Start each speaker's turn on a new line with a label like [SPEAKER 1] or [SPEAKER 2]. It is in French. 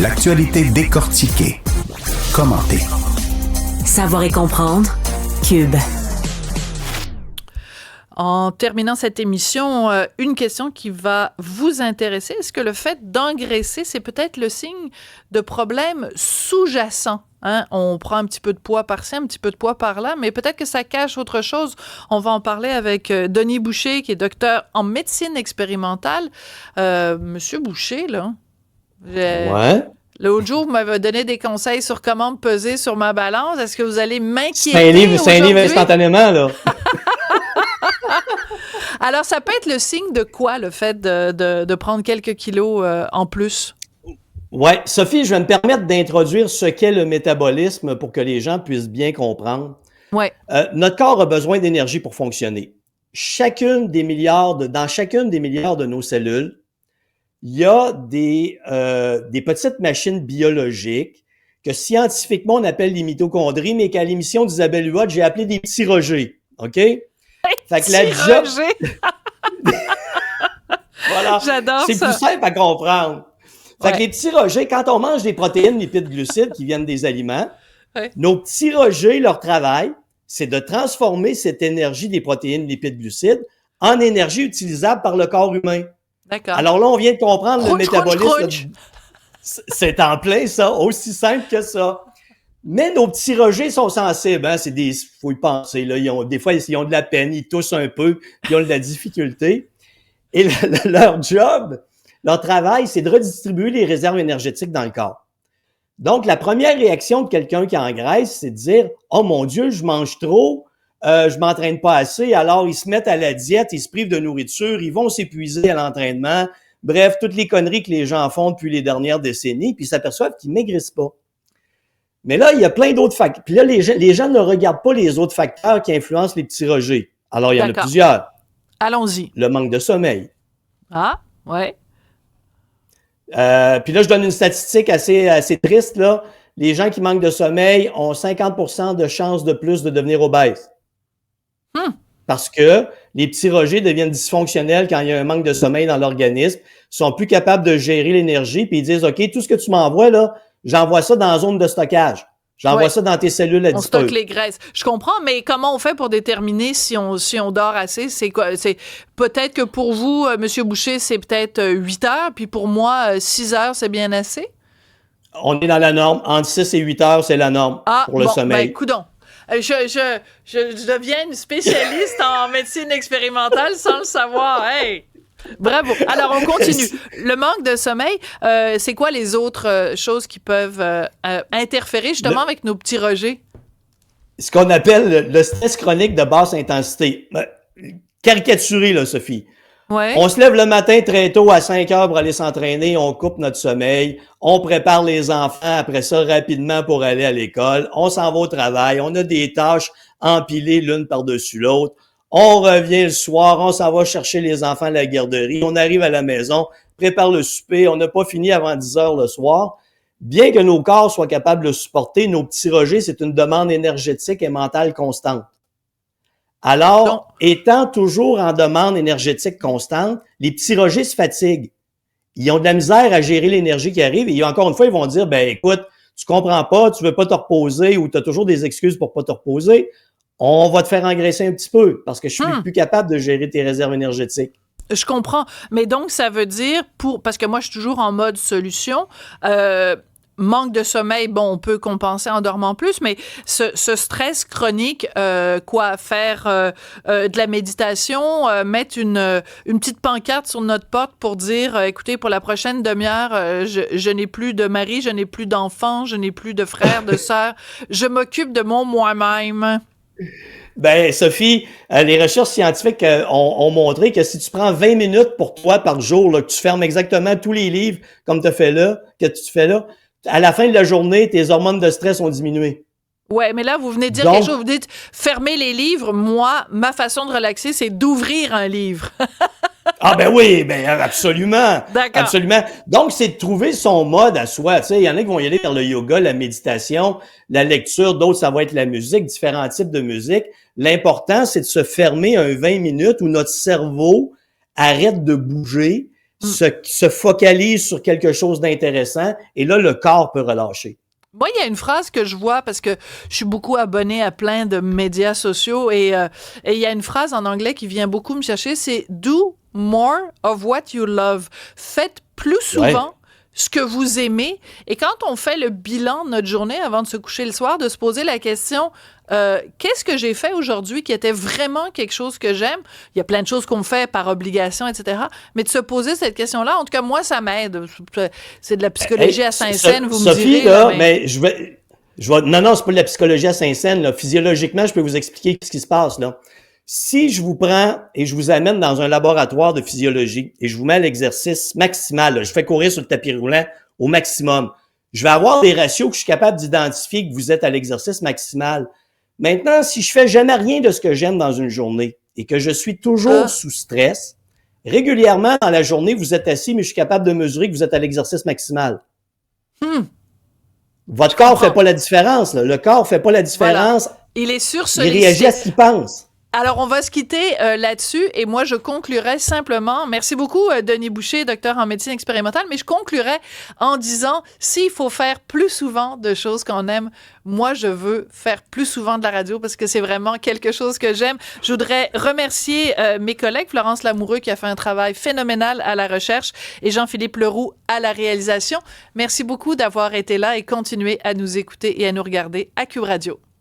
[SPEAKER 1] L'actualité décortiquée, commentée.
[SPEAKER 2] Savoir et comprendre. Cube.
[SPEAKER 3] En terminant cette émission, une question qui va vous intéresser. Est-ce que le fait d'engraisser, c'est peut-être le signe de problèmes sous-jacents? Hein? On prend un petit peu de poids par-ci, un petit peu de poids par-là, mais peut-être que ça cache autre chose. On va en parler avec Denis Boucher, qui est docteur en médecine expérimentale. Monsieur Boucher, là...
[SPEAKER 4] Ouais.
[SPEAKER 3] L'autre jour, vous m'avez donné des conseils sur comment me peser sur ma balance. Est-ce que vous allez m'inquiéter
[SPEAKER 4] C'est un livre instantanément, là.
[SPEAKER 3] Alors, ça peut être le signe de quoi, le fait de prendre quelques kilos en plus?
[SPEAKER 4] Ouais, Sophie, je vais me permettre d'introduire ce qu'est le métabolisme pour que les gens puissent bien comprendre.
[SPEAKER 3] Ouais.
[SPEAKER 4] Notre corps a besoin d'énergie pour fonctionner. Dans chacune des milliards de nos cellules, il y a des petites machines biologiques que scientifiquement on appelle les mitochondries, mais qu'à l'émission d'Isabelle Huot, j'ai appelé des petits rejets. OK? Fait que la job... Voilà.
[SPEAKER 3] J'adore ça.
[SPEAKER 4] C'est plus simple à comprendre. Fait que les petits rejets, quand on mange des protéines, lipides, glucides qui viennent des aliments, nos petits rejets, leur travail, c'est de transformer cette énergie des protéines, lipides, glucides en énergie utilisable par le corps humain.
[SPEAKER 3] D'accord.
[SPEAKER 4] Alors là, on vient de comprendre le métabolisme.
[SPEAKER 3] Crunch.
[SPEAKER 4] C'est en plein ça, aussi simple que ça. Mais nos petits rejets sont sensibles, hein? Faut y penser, là. Des fois, ils ont de la peine, ils toussent un peu, ils ont de la difficulté. Et leur job, leur travail, c'est de redistribuer les réserves énergétiques dans le corps. Donc, la première réaction de quelqu'un qui engraisse, c'est de dire « Oh mon Dieu, je mange trop, je m'entraîne pas assez », alors ils se mettent à la diète, ils se privent de nourriture, ils vont s'épuiser à l'entraînement. Bref, toutes les conneries que les gens font depuis les dernières décennies, puis ils s'aperçoivent qu'ils maigrissent pas. Mais là, il y a plein d'autres facteurs. Puis là, les gens ne regardent pas les autres facteurs qui influencent les petits rejets. Alors, il y en a plusieurs.
[SPEAKER 3] Allons-y.
[SPEAKER 4] Le manque de sommeil.
[SPEAKER 3] Ah, ouais.
[SPEAKER 4] Puis là, je donne une statistique assez triste, là. Les gens qui manquent de sommeil ont 50% de chances de plus de devenir obèses. Parce que les petits rejets deviennent dysfonctionnels quand il y a un manque de sommeil dans l'organisme. Ils sont plus capables de gérer l'énergie, puis ils disent « OK, tout ce que tu m'envoies, là, j'envoie ça dans la zone de stockage. J'envoie ça dans tes cellules adipeuses. »
[SPEAKER 3] On stocke les graisses. Je comprends, mais comment on fait pour déterminer si on dort assez? C'est quoi? C'est peut-être que pour vous, Monsieur Boucher, c'est peut-être 8 heures, puis pour moi, 6 heures, c'est bien assez?
[SPEAKER 4] On est dans la norme. Entre 6 et 8 heures, c'est la norme pour le sommeil.
[SPEAKER 3] Ben, coudonc. Je deviens une spécialiste en médecine expérimentale sans le savoir. Hey! Bravo. Alors, on continue. Le manque de sommeil, c'est quoi les autres choses qui peuvent interférer justement avec nos petits rejets?
[SPEAKER 4] Ce qu'on appelle le stress chronique de basse intensité. Caricaturé, là, Sophie.
[SPEAKER 3] Ouais.
[SPEAKER 4] On se lève le matin très tôt à 5 heures pour aller s'entraîner, on coupe notre sommeil, on prépare les enfants après ça rapidement pour aller à l'école, on s'en va au travail, on a des tâches empilées l'une par-dessus l'autre. On revient le soir, on s'en va chercher les enfants à la garderie, on arrive à la maison, prépare le souper, on n'a pas fini avant 10 heures le soir. Bien que nos corps soient capables de supporter, nos petits rejets, c'est une demande énergétique et mentale constante. Alors, étant toujours en demande énergétique constante, les petits rejets se fatiguent. Ils ont de la misère à gérer l'énergie qui arrive et encore une fois, ils vont dire, ben écoute, tu comprends pas, tu veux pas te reposer ou tu as toujours des excuses pour pas te reposer. On va te faire engraisser un petit peu parce que je suis plus capable de gérer tes réserves énergétiques.
[SPEAKER 3] Je comprends. Mais donc, ça veut dire, parce que moi, je suis toujours en mode solution, manque de sommeil, bon, on peut compenser en dormant plus, mais ce stress chronique, faire de la méditation, mettre une petite pancarte sur notre porte pour dire, écoutez, pour la prochaine demi-heure, je n'ai plus de mari, je n'ai plus d'enfants, je n'ai plus de frères, de sœurs, je m'occupe de mon moi-même.
[SPEAKER 4] Ben, Sophie, les recherches scientifiques ont montré que si tu prends 20 minutes pour toi par jour, là, que tu fermes exactement tous les livres comme que tu fais là, à la fin de la journée, tes hormones de stress ont diminué.
[SPEAKER 3] Ouais, mais là, vous venez de dire quelque chose. Vous dites fermer les livres. Moi, ma façon de relaxer, c'est d'ouvrir un livre.
[SPEAKER 4] Ah ben oui, ben absolument.
[SPEAKER 3] D'accord.
[SPEAKER 4] Absolument. Donc, c'est de trouver son mode à soi. Tu sais, il y en a qui vont y aller vers le yoga, la méditation, la lecture. D'autres, ça va être la musique, différents types de musique. L'important, c'est de se fermer un 20 minutes où notre cerveau arrête de bouger, se focalise sur quelque chose d'intéressant et là, le corps peut relâcher.
[SPEAKER 3] Moi, il y a une phrase que je vois parce que je suis beaucoup abonnée à plein de médias sociaux et il y a une phrase en anglais qui vient beaucoup me chercher, c'est « Do more of what you love ». Faites plus souvent ce que vous aimez. Et quand on fait le bilan de notre journée avant de se coucher le soir, de se poser la question qu'est-ce que j'ai fait aujourd'hui qui était vraiment quelque chose que j'aime? Il y a plein de choses qu'on fait par obligation, etc. Mais de se poser cette question-là, en tout cas, moi, ça m'aide. C'est de la psychologie à Saint-Saëns, vous me direz.
[SPEAKER 4] Là, mais je vais... Non, c'est pas de la psychologie à Saint-Saëns. Là. Physiologiquement, je peux vous expliquer ce qui se passe. Là. Si je vous prends et je vous amène dans un laboratoire de physiologie et je vous mets à l'exercice maximal, là, je fais courir sur le tapis roulant au maximum, je vais avoir des ratios que je suis capable d'identifier que vous êtes à l'exercice maximal. Maintenant, si je fais jamais rien de ce que j'aime dans une journée et que je suis toujours sous stress, régulièrement dans la journée, vous êtes assis, mais je suis capable de mesurer que vous êtes à l'exercice maximal. Votre corps fait pas la différence. Là. Le corps fait pas la différence.
[SPEAKER 3] Voilà. Il est sursollicité.
[SPEAKER 4] Il réagit à ce qu'il pense.
[SPEAKER 3] Alors, on va se quitter là-dessus et moi, je conclurai simplement, merci beaucoup Denis Boucher, docteur en médecine expérimentale, mais je conclurai en disant, s'il faut faire plus souvent de choses qu'on aime, moi, je veux faire plus souvent de la radio parce que c'est vraiment quelque chose que j'aime. Je voudrais remercier mes collègues, Florence Lamoureux qui a fait un travail phénoménal à la recherche et Jean-Philippe Leroux à la réalisation. Merci beaucoup d'avoir été là et continuez à nous écouter et à nous regarder à Cube Radio.